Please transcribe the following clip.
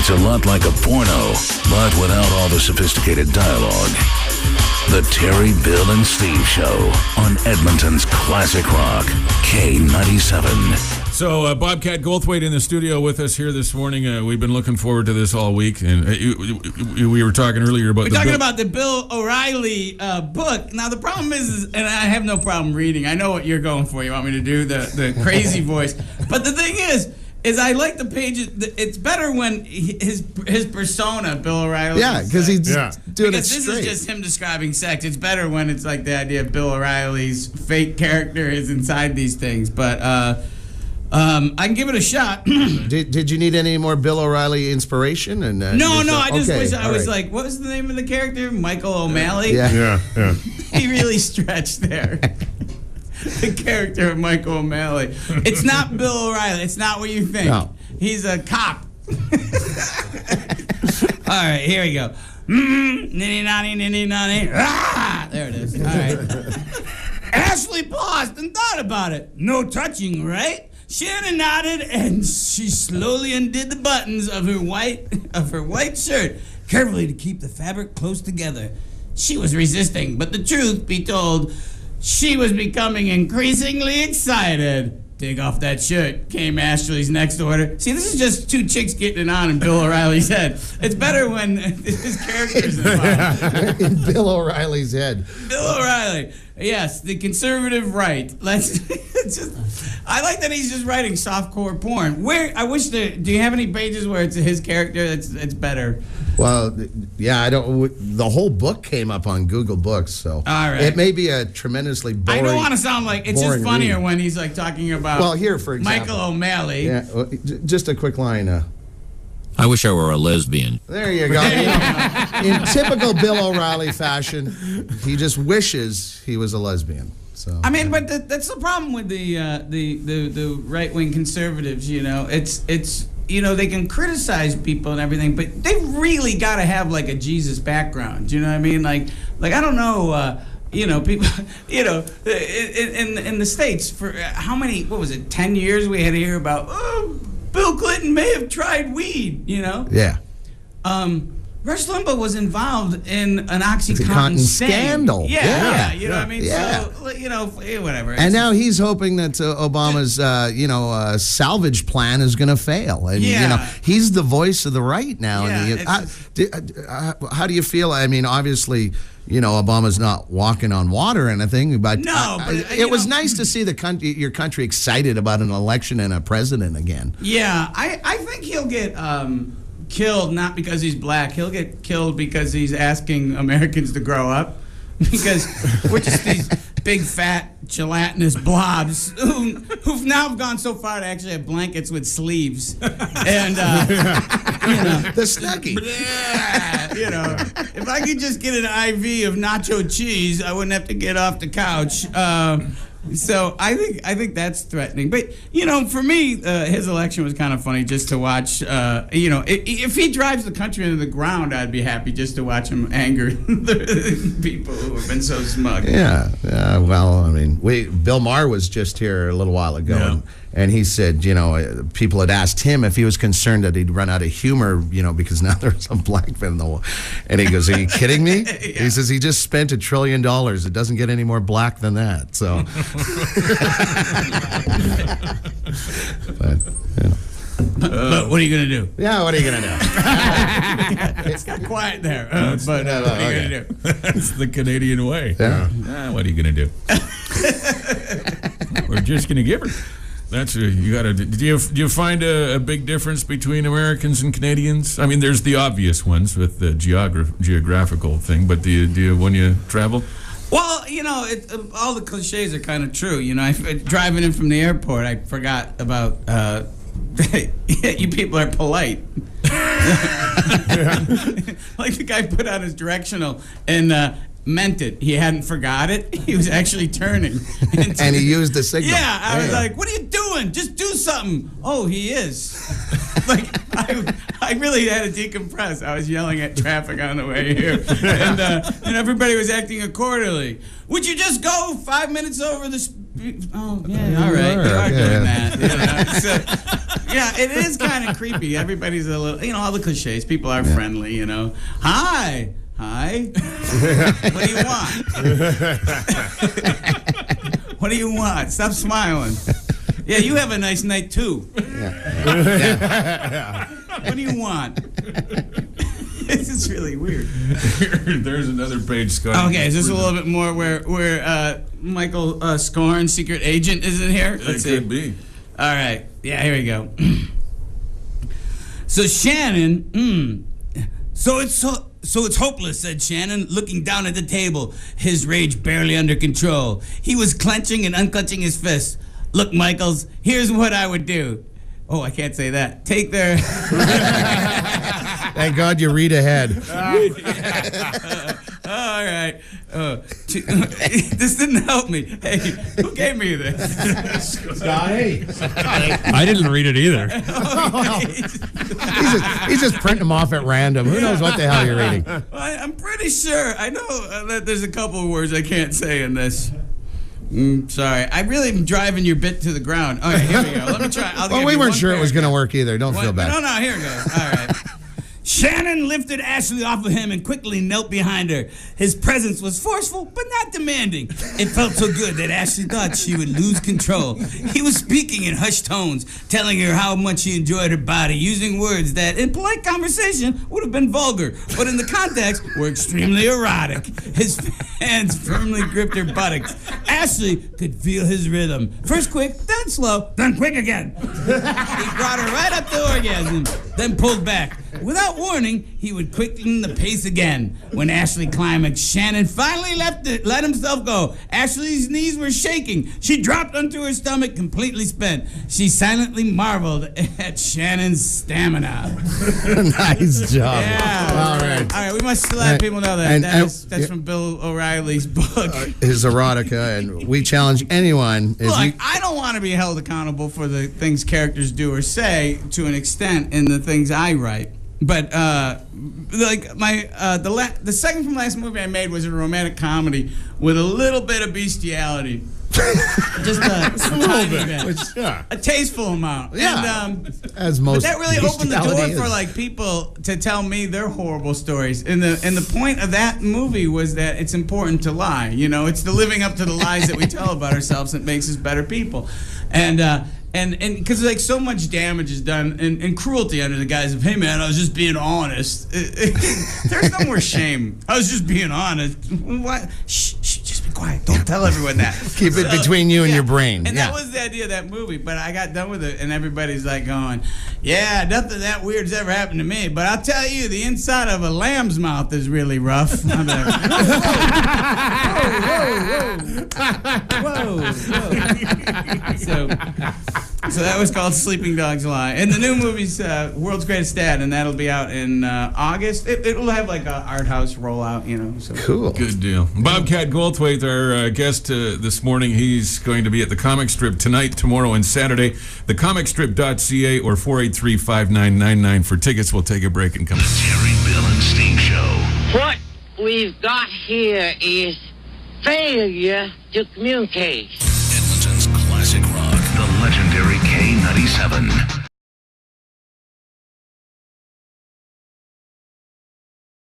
It's a lot like a porno, but without all the sophisticated dialogue. The Terry, Bill, and Steve Show on Edmonton's Classic Rock, K97. So, Bobcat Goldthwait in the studio with us here this morning. We've been looking forward to this all week, and we were talking earlier about about the Bill O'Reilly book. Now, the problem is, and I have no problem reading. I know what you're going for. You want me to do the crazy voice. But the thing is I like the pages. It's better when his persona, Bill O'Reilly. Yeah, because he's doing because it straight. This is just him describing sex. It's better when it's like the idea of Bill O'Reilly's fake character is inside these things. But I can give it a shot. Did you need any more Bill O'Reilly inspiration? And No. I just wish I was right. like, what was the name of the character? Michael O'Malley. Yeah. He really stretched there. The character of Michael O'Malley. It's not Bill O'Reilly. It's not what you think. No. He's a cop. All right, here we go. Ninny-nonny. Ah! There it is. All right. Ashley paused and thought about it. No touching, right? Shannon nodded, and she slowly undid the buttons of her white shirt, carefully to keep the fabric close together. She was resisting, but the truth be told, she was becoming increasingly excited. Take off that shirt, came Ashley's next order. See, this is just two chicks getting it on in Bill O'Reilly's head. It's better when his character's involved. In Bill O'Reilly's head. Bill O'Reilly. Yes, the conservative right. I like that he's just writing softcore porn. Do you have any pages where it's his character it's better? Well, yeah, I don't. The whole book came up on Google Books, so all right. It may be a tremendously boring. I don't want to sound like it's just funnier when he's like talking about. Well, here for example, Michael O'Malley. Yeah, just a quick line. I wish I were a lesbian. There you go. In typical Bill O'Reilly fashion, he just wishes he was a lesbian. So I mean, but that's the problem with the right wing conservatives. You know, it's. You know, they can criticize people and everything, but they've really got to have like a Jesus background. Do you know what I mean? Like I don't know. People. In the States for how many? What was it? 10 years we had to hear about. Oh, Bill Clinton may have tried weed. You know. Yeah. Rush Limbaugh was involved in an OxyContin scandal. Yeah, you know what I mean? Yeah. So, whatever. And now he's hoping that Obama's, salvage plan is going to fail. And, he's the voice of the right now. Yeah, how do you feel? I mean, obviously, Obama's not walking on water or anything, but, it was nice to see your country excited about an election and a president again. Yeah, I think he'll get killed not because he's black. He'll get killed because he's asking Americans to grow up. Because we're just these big, fat, gelatinous blobs who've now gone so far to actually have blankets with sleeves. And, the Snuggie. If I could just get an IV of nacho cheese, I wouldn't have to get off the couch. So I think that's threatening. But, for me, his election was kind of funny just to watch. If he drives the country into the ground, I'd be happy just to watch him anger the people who have been so smug. Yeah. Well, I mean, Bill Maher was just here a little while ago, and he said, people had asked him if he was concerned that he'd run out of humor, because now there's a black man in the wall. And he goes, are you kidding me? Yeah. He says he just spent $1 trillion. It doesn't get any more black than that. So. But what are you going to do? Yeah, what are you going to do? It's got quiet there. What are you going to do? That's the Canadian way. Yeah. What are you going to do? We're just going to give her. That's you got to. Do you find a big difference between Americans and Canadians? I mean, there's the obvious ones with the geographical thing, but do you when you travel? Well, all the cliches are kind of true. Driving in from the airport, I forgot about. You people are polite. Like the guy put on his directional and meant it. He hadn't forgot it. He was actually turning. And he used the signal. Yeah, I was like, what are you doing? Just do something. Oh, he is. I really had to decompress. I was yelling at traffic on the way here. And everybody was acting accordingly. Would you just go 5 minutes over the speed? Oh, yeah, all right. You are doing that. Yeah, it is kind of creepy. Everybody's a little, all the cliches. People are friendly, Hi. What do you want? What do you want? Stop smiling. Yeah, you have a nice night too. Yeah. What do you want? This is really weird. There's another page, Scott. Okay, is this a little bit more where Michael Scorn, secret agent, is in here? It could be. All right. Yeah, here we go. So Shannon, so it's hopeless, said Shannon, looking down at the table, his rage barely under control. He was clenching and unclenching his fists. Look, Michaels, here's what I would do. Oh, I can't say that. Take their... Thank God you read ahead. All right. This didn't help me. Hey, who gave me this? Scotty. I didn't read it either. He's just printing them off at random. Who knows what the hell you're reading? I'm pretty sure. I know that there's a couple of words I can't say in this. Sorry. I really am driving your bit to the ground. All right, here we go. Let me try. Well, we weren't sure it was going to work either. Don't feel bad. No, here it goes. All right. Shannon lifted Ashley off of him and quickly knelt behind her. His presence was forceful, but not demanding. It felt so good that Ashley thought she would lose control. He was speaking in hushed tones, telling her how much he enjoyed her body, using words that, in polite conversation, would have been vulgar, but in the context, were extremely erotic. His hands firmly gripped her buttocks. Ashley could feel his rhythm. First quick, then slow, then quick again. He brought her right up to orgasm, then pulled back. Without warning, he would quicken the pace again. When Ashley climaxed, Shannon finally let himself go. Ashley's knees were shaking. She dropped onto her stomach, completely spent. She silently marveled at Shannon's stamina. Nice job. Yeah. All right. We must let people know that. That's from Bill O'Reilly's book. His erotica, and we challenge anyone. Look, I don't want to be held accountable for the things characters do or say to an extent in the things I write. But the second from last movie I made was a romantic comedy with a little bit of bestiality. Just a little bit. A tasteful amount. Yeah. And, as most. But that really opened the door bestiality for is. people to tell me their horrible stories. And the point of that movie was that it's important to lie. It's the living up to the lies that we tell about ourselves that makes us better people. And because so much damage is done and cruelty under the guise of, hey man, I was just being honest. There's no more shame. I was just being honest. What? Shh, just be quiet. Don't tell everyone that. Keep it between you and your brain. And that was the idea of that movie. But I got done with it, and everybody's like going, yeah, nothing that weird's ever happened to me. But I'll tell you, the inside of a lamb's mouth is really rough. I'm like, whoa. So that was called Sleeping Dogs Lie. And the new movie's World's Greatest Dad, and that'll be out in August. It'll have like a art house rollout, So. Cool. Good deal. Bobcat Goldthwait, our guest this morning. He's going to be at the Comic Strip tonight, tomorrow, and Saturday. Thecomicstrip.ca or 483-5999 for tickets. We'll take a break and come. The Terry, Bill, and Steve Show. What we've got here is failure to communicate. Edmonton's classic rock. The legendary K97.